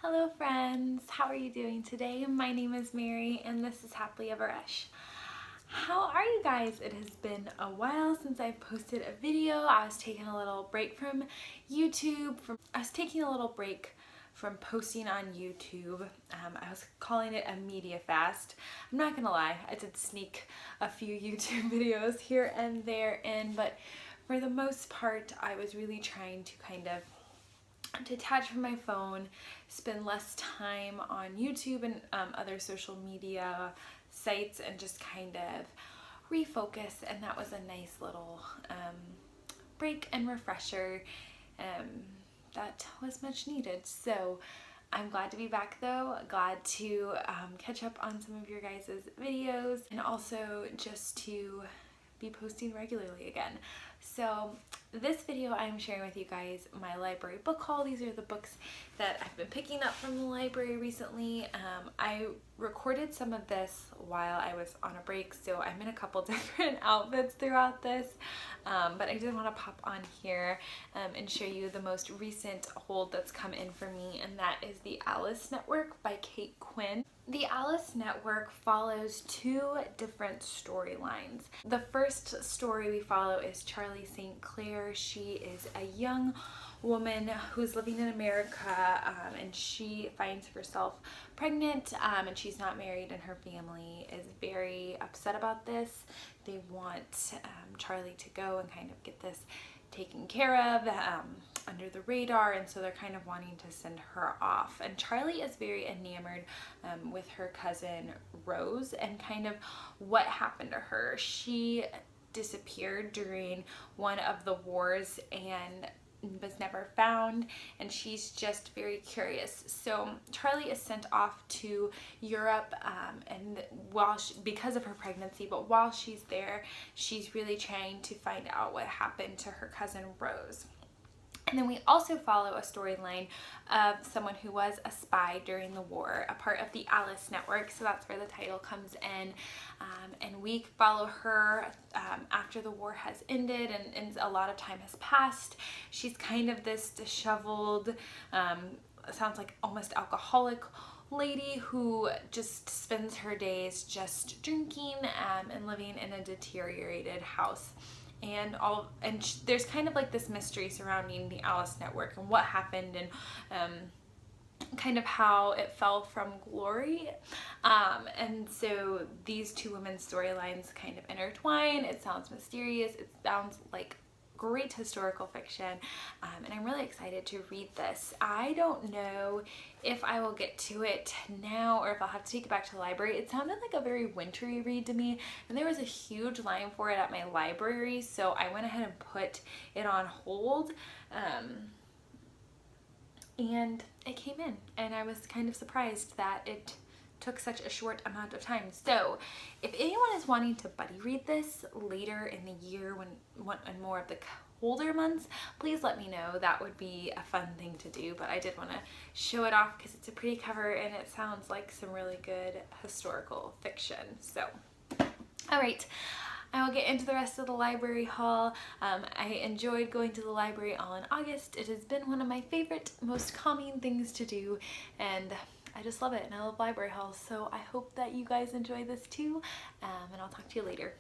Hello friends, how are you doing today? My name is Mary and this is Happily Ever Esch. How are you guys? It has been a while since I've posted a video. I was taking a little break from YouTube. I was taking a little break from posting on YouTube. I was calling it a media fast. I'm not gonna lie, I did sneak a few YouTube videos here and there in, but for the most part I was really trying to kind of detach from my phone, spend less time on YouTube and other social media sites, and just kind of refocus. And that was a nice little break and refresher that was much needed. So I'm glad to be back though, glad to catch up on some of your guys' videos, and also just to be posting regularly again. So this video I'm sharing with you guys my library book haul. These are the books that I've been picking up from the library recently. I recorded some of this while I was on a break, so I'm in a couple different outfits throughout this, but I did want to pop on here and show you the most recent hold that's come in for me, and that is The Alice Network by Kate Quinn. The Alice Network follows two different storylines. The first story we follow is Charlie St. Clair. She is a young woman who's living in America, and she finds herself pregnant, and she's not married, and her family is very upset about this. They want Charlie to go and kind of get this taken care of under the radar, and so they're kind of wanting to send her off. And Charlie is very enamored with her cousin Rose and kind of what happened to her. She disappeared during one of the wars and was never found, and she's just very curious. So Charlie is sent off to Europe, and because of her pregnancy, but while she's there, she's really trying to find out what happened to her cousin Rose. And then we also follow a storyline of someone who was a spy during the war, a part of the Alice Network, so that's where the title comes in. And we follow her after the war has ended and a lot of time has passed. She's kind of this disheveled, sounds like almost alcoholic lady who just spends her days just drinking and living in a deteriorated house. And there's kind of like this mystery surrounding the Alice Network and what happened, and kind of how it fell from glory. And so these two women's storylines kind of intertwine. It sounds mysterious. It sounds like great historical fiction, and I'm really excited to read this. I don't know if I will get to it now or if I'll have to take it back to the library. It sounded like a very wintry read to me, and there was a huge line for it at my library, so I went ahead and put it on hold, and it came in, and I was kind of surprised that it took such a short amount of time. So if anyone is wanting to buddy read this later in the year when more of the colder months, please let me know. That would be a fun thing to do, but I did want to show it off because it's a pretty cover and it sounds like some really good historical fiction. So all right, I will get into the rest of the library haul. I enjoyed going to the library all in August. It has been one of my favorite, most calming things to do, and I just love it, and I love library hauls, so I hope that you guys enjoy this too, and I'll talk to you later.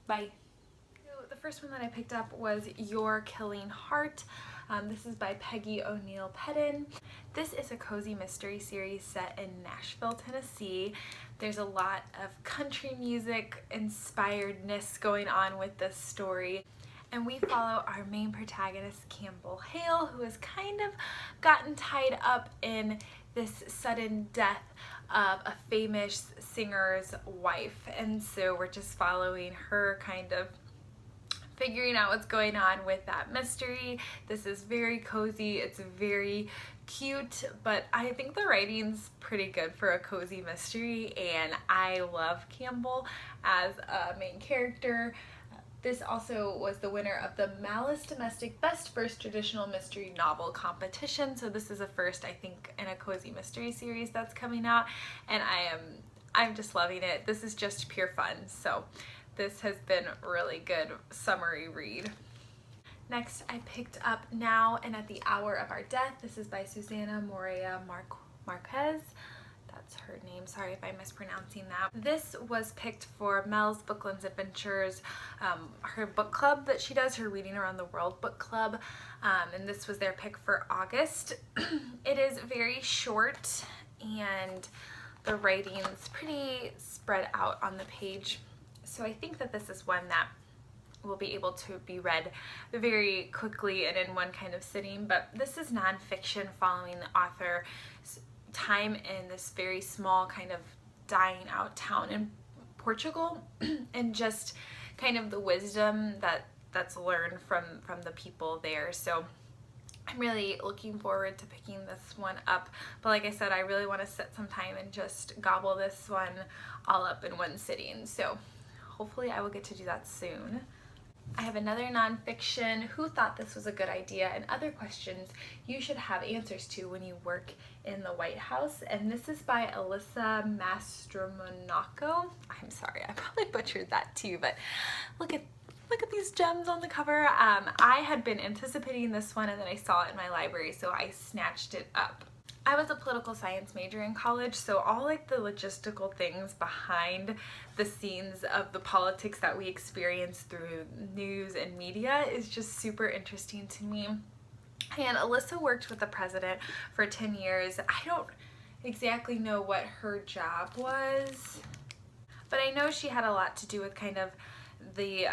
Bye. So the first one that I picked up was Your Killing Heart. This is by Peggy O'Neill Pedden. This is a cozy mystery series set in Nashville, Tennessee. There's a lot of country music inspiredness going on with this story. And we follow our main protagonist, Campbell Hale, who has kind of gotten tied up in this sudden death of a famous singer's wife. And so we're just following her, kind of figuring out what's going on with that mystery. This is very cozy, it's very cute, but I think the writing's pretty good for a cozy mystery, and I love Campbell as a main character. This also was the winner of the Malice Domestic Best First Traditional Mystery Novel competition, so this is a first, I think, in a cozy mystery series that's coming out, and I'm just loving it. This is just pure fun, so this has been a really good summery read. Next, I picked up Now and at the Hour of Our Death. This is by Susanna Morea Marquez. That's her name. Sorry if I'm mispronouncing that. This was picked for Mel's Booklands Adventures, her book club that she does, her Reading Around the World book club, and this was their pick for August. It is very short and the writing's pretty spread out on the page, so I think that this is one that will be able to be read very quickly and in one kind of sitting. But this is nonfiction following the author's time in this very small kind of dying out town in Portugal and just kind of the wisdom that's learned from the people there. So I'm really looking forward to picking this one up, but like I said, I really want to set some time and just gobble this one all up in one sitting, so hopefully I will get to do that soon. I have another nonfiction, who thought this was a good idea, and other questions you should have answers to when you work in the White House, and this is by Alyssa Mastromonaco. I'm sorry, I probably butchered that too, but look at these gems on the cover. I had been anticipating this one and then I saw it in my library, so I snatched it up. I was a political science major in college, so all like the logistical things behind the scenes of the politics that we experience through news and media is just super interesting to me. And Alyssa worked with the president for 10 years. I don't exactly know what her job was, but I know she had a lot to do with kind of the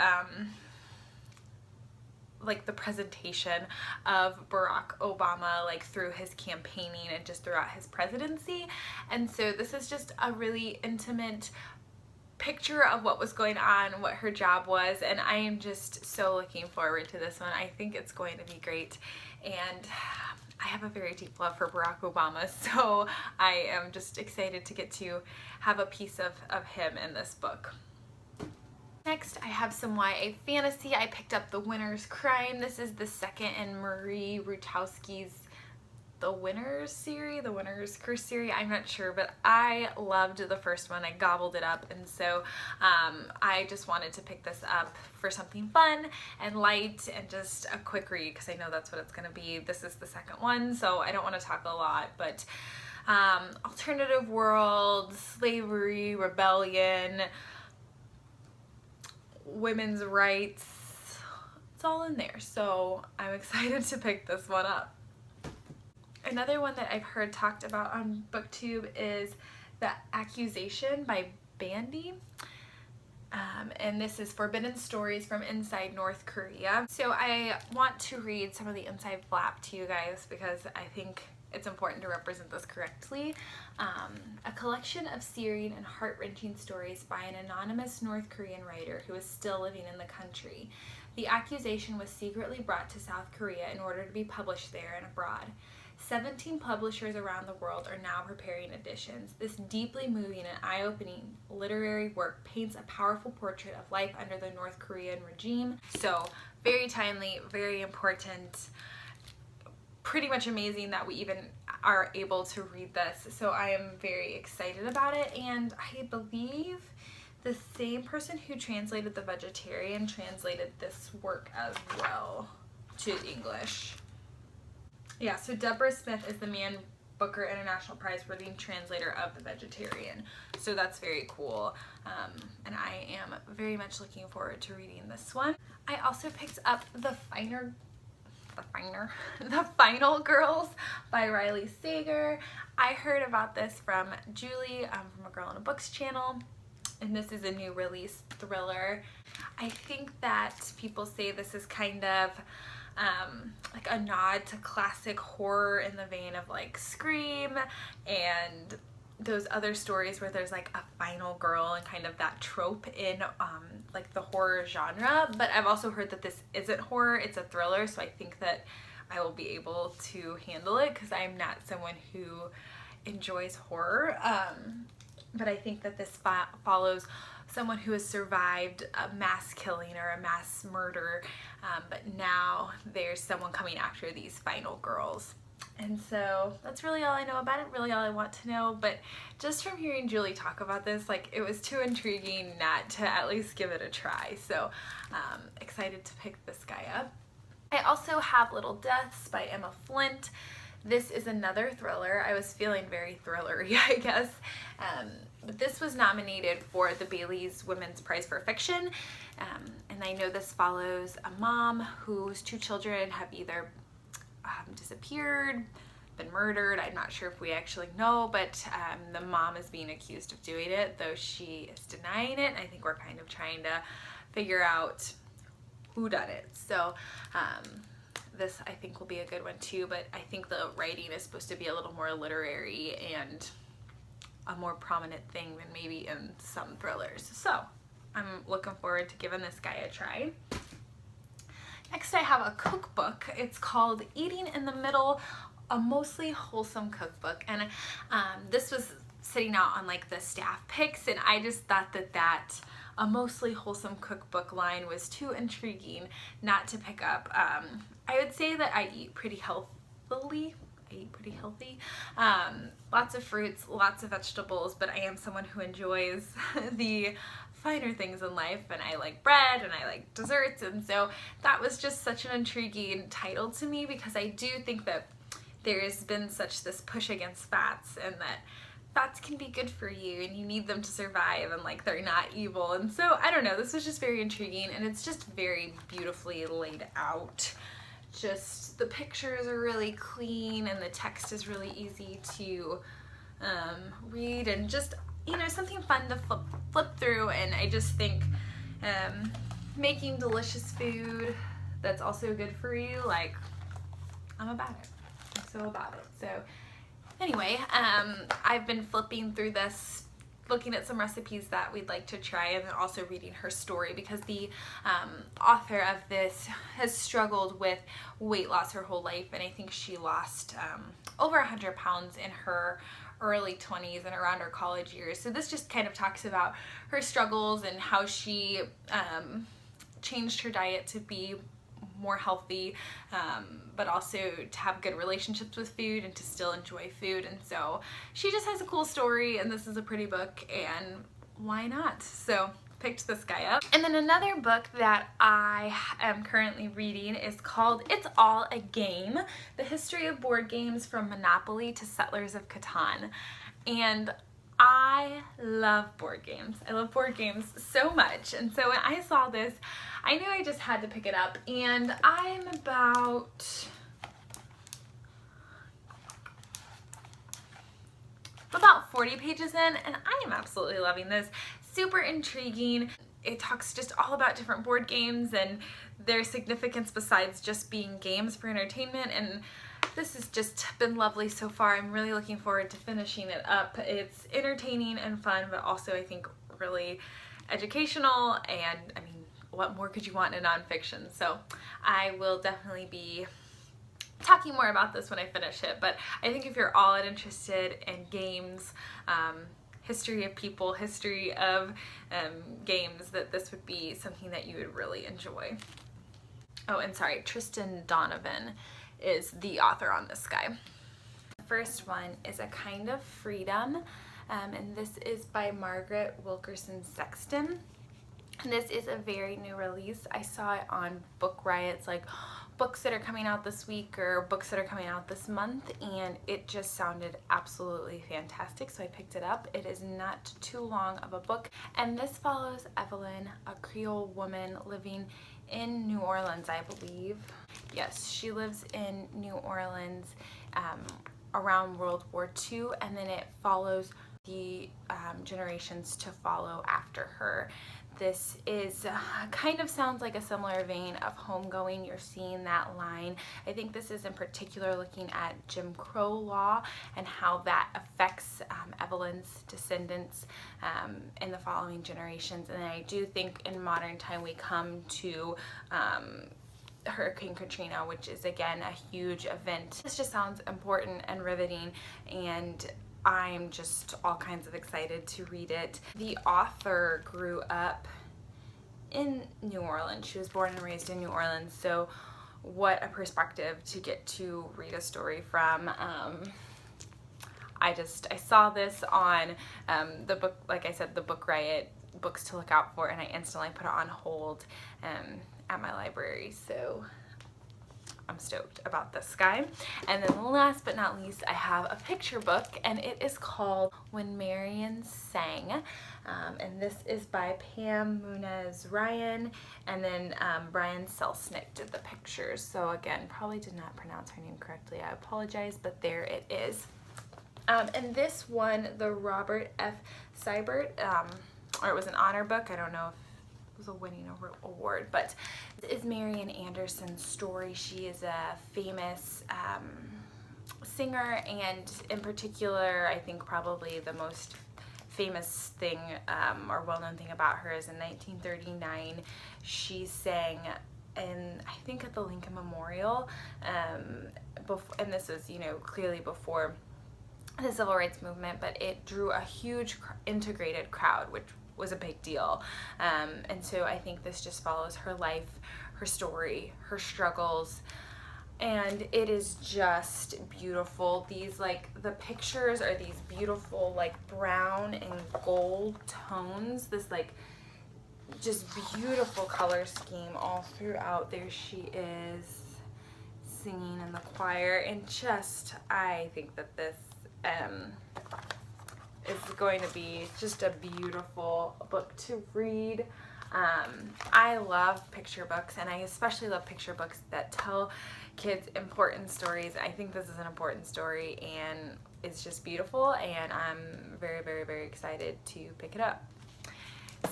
like the presentation of Barack Obama like through his campaigning and just throughout his presidency. And so this is just a really intimate picture of what was going on, what her job was, and I am just so looking forward to this one. I think it's going to be great, and I have a very deep love for Barack Obama, so I am just excited to get to have a piece of him in this book. Next, I have some YA fantasy. I picked up The Winner's Crime. This is the second in Marie Rutowski's The Winner's series, The Winner's Curse series. I'm not sure, but I loved the first one. I gobbled it up, and so I just wanted to pick this up for something fun and light and just a quick read, because I know that's what it's going to be. This is the second one, so I don't want to talk a lot, but alternative world, slavery, rebellion, women's rights, it's all in there, so I'm excited to pick this one up. Another one that I've heard talked about on BookTube is The Accusation by Bandy, and this is Forbidden Stories from Inside North Korea. So I want to read some of the inside flap to you guys because I think it's important to represent this correctly. A collection of searing and heart-wrenching stories by an anonymous North Korean writer who is still living in the country. The Accusation was secretly brought to South Korea in order to be published there and abroad. 17 publishers around the world are now preparing editions. This deeply moving and eye-opening literary work paints a powerful portrait of life under the North Korean regime. So very timely, very important, pretty much amazing that we even are able to read this. So I am very excited about it, and I believe the same person who translated The Vegetarian translated this work as well to English. Yeah, so Deborah Smith is the Man Booker International Prize-winning translator of The Vegetarian. So that's very cool, and I am very much looking forward to reading this one. I also picked up The Final Girls by Riley Sager. I heard about this from Julie from A Girl in a Books channel, and this is a new release thriller. I think that people say this is kind of like a nod to classic horror in the vein of like Scream and those other stories where there's like a final girl and kind of that trope in like the horror genre. But I've also heard that this isn't horror, it's a thriller, so I think that I will be able to handle it because I'm not someone who enjoys horror. But I think that this follows someone who has survived a mass killing or a mass murder, but now there's someone coming after these final girls. And so that's really all I know about it, really all I want to know. But just from hearing Julie talk about this, like, it was too intriguing not to at least give it a try. So excited to pick this guy up. I also have Little Deaths by Emma Flint. This is another thriller. I was feeling very thrillery, I guess. But this was nominated for the Bailey's Women's Prize for Fiction. And I know this follows a mom whose 2 children have either disappeared, been murdered. I'm not sure if we actually know, but the mom is being accused of doing it, though she is denying it. I think we're kind of trying to figure out who done it. So this I think will be a good one too, but I think the writing is supposed to be a little more literary and a more prominent thing than maybe in some thrillers. So I'm looking forward to giving this guy a try. Next I have a cookbook. It's called Eating in the Middle, a mostly wholesome cookbook, and this was sitting out on like the staff picks, and I just thought that a mostly wholesome cookbook line was too intriguing not to pick up. I would say that I eat pretty healthily. Lots of fruits, lots of vegetables, but I am someone who enjoys the finer things in life, and I like bread and I like desserts, and so that was just such an intriguing title to me, because I do think that there's been such this push against fats, and that fats can be good for you and you need them to survive, and like they're not evil. And so I don't know, this was just very intriguing, and it's just very beautifully laid out. Just the pictures are really clean and the text is really easy to read, and just, you know, something fun to flip through. And I just think making delicious food that's also good for you, like, I'm about it. I'm so about it. So anyway, I've been flipping through this, looking at some recipes that we'd like to try, and then also reading her story, because the author of this has struggled with weight loss her whole life, and I think she lost over 100 pounds in her early 20s and around her college years. So this just kind of talks about her struggles and how she changed her diet to be more healthy, but also to have good relationships with food and to still enjoy food. And so she just has a cool story, and this is a pretty book, and why not? So picked this guy up. And then another book that I am currently reading is called It's All a Game: The History of Board Games from Monopoly to Settlers of Catan. And I love board games. I love board games so much. And so when I saw this, I knew I just had to pick it up. And I'm about 40 pages in, and I am absolutely loving this. Super intriguing. It talks just all about different board games and their significance besides just being games for entertainment, and this has just been lovely so far. I'm really looking forward to finishing it up. It's entertaining and fun, but also I think really educational, and I mean, what more could you want in nonfiction? So I will definitely be talking more about this when I finish it, but I think if you're all interested in games, history of people, history of games, that this would be something that you would really enjoy. Oh, and sorry, Tristan Donovan is the author on this guy. The first one is A Kind of Freedom, and this is by Margaret Wilkerson Sexton. And this is a very new release. I saw it on Book Riot's like books that are coming out this week or books that are coming out this month, and it just sounded absolutely fantastic, so I picked it up. It is not too long of a book, and this follows Evelyn, a Creole woman living in New Orleans, I believe. Yes, she lives in New Orleans around World War II, and then it follows the generations to follow after her. This is kind of sounds like a similar vein of Homegoing. You're seeing that line. I think this is in particular looking at Jim Crow law and how that affects Evelyn's descendants in the following generations. And I do think in modern time we come to Hurricane Katrina, which is again a huge event. This just sounds important and riveting, and I'm just all kinds of excited to read it. The author grew up in New Orleans. She was born and raised in New Orleans, so what a perspective to get to read a story from. I saw this on the book, like I said, the Book Riot books to look out for, and I instantly put it on hold at my library. So I'm stoked about this guy. And then last but not least, I have a picture book, and it is called When Marian Sang. And this is by Pam Munez Ryan, and then Brian Selznick did the pictures. So again, probably did not pronounce her name correctly. I apologize, but there it is. And this won the Robert F. Seibert, or it was an honor book. I don't know if it was a winning award, but this is Marian Anderson's story. She is a famous singer, and in particular, I think probably the most famous thing or well-known thing about her is in 1939, she sang in, I think, at the Lincoln Memorial, and this was, you know, clearly before the civil rights movement, but it drew a huge integrated crowd, which was a big deal. And so I think this just follows her life, her story, her struggles, and it is just beautiful. These, like, the pictures are these beautiful, like, brown and gold tones, this, like, just beautiful color scheme all throughout. There she is singing in the choir, and just, I think that this is going to be just a beautiful book to read. I love picture books, and I especially love picture books that tell kids important stories. I think this is an important story, and it's just beautiful, and I'm very, very, very excited to pick it up.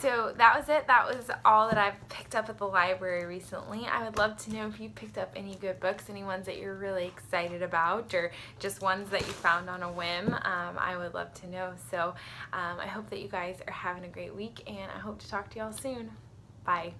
So that was it. That was all that I've picked up at the library recently. I would love to know if you picked up any good books, any ones that you're really excited about, or just ones that you found on a whim. I would love to know. So I hope that you guys are having a great week, and I hope to talk to y'all soon. Bye.